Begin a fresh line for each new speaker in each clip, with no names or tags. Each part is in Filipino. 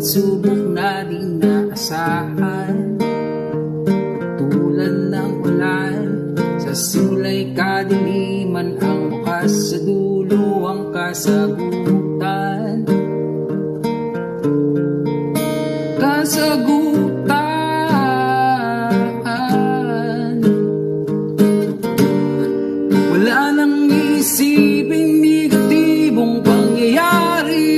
pagsubok na di naasahan, tulad ng ulan sa simula'y kadiliman, ang wakas sa dulo ang kasagutan. Wala nang isiping negatibong pangyayari,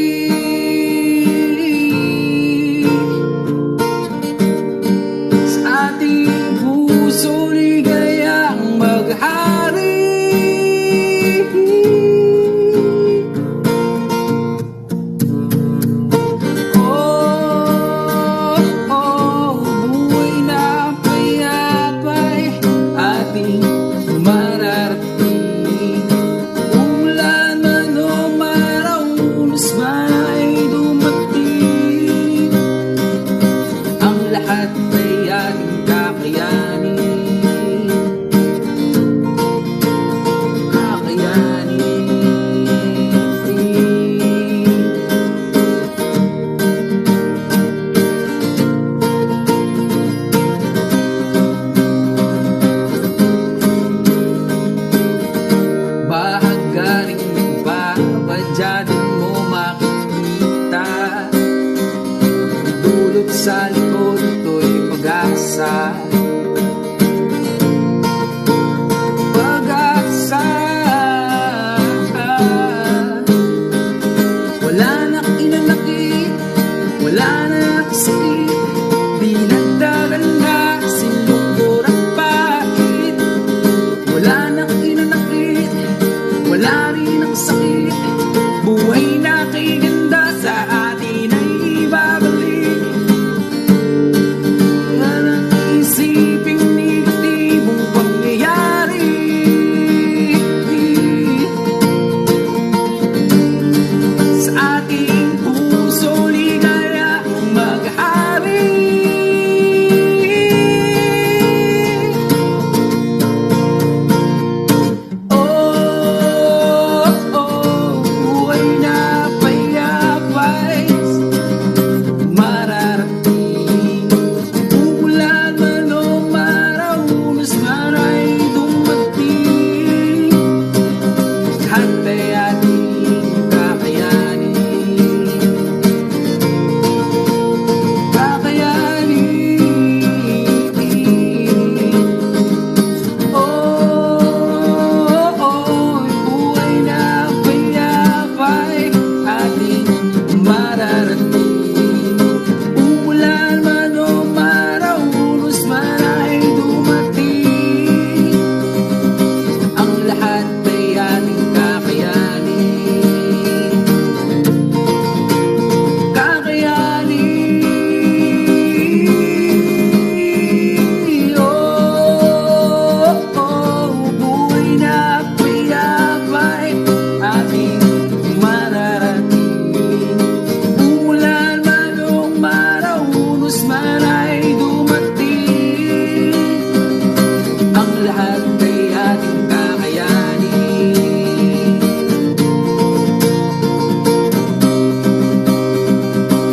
sa ating puso ligayang maghari. Diyan mo makikita, dulot sa likod ito'y pag-asa. Pag-asa, wala na inanakit, wala na sakit, di nagdagan na sinlungkot at pait. Wala na inanakit, wala rin ang sakit, buhay na kay ganda sa atin ay ibabalik. Wala nang isiping negatibong pangyayari, sa ating puso ligaya maghari.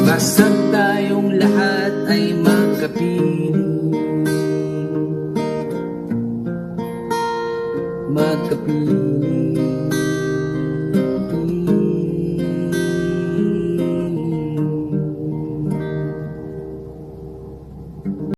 Basta't tayong lahat ay magkapiling.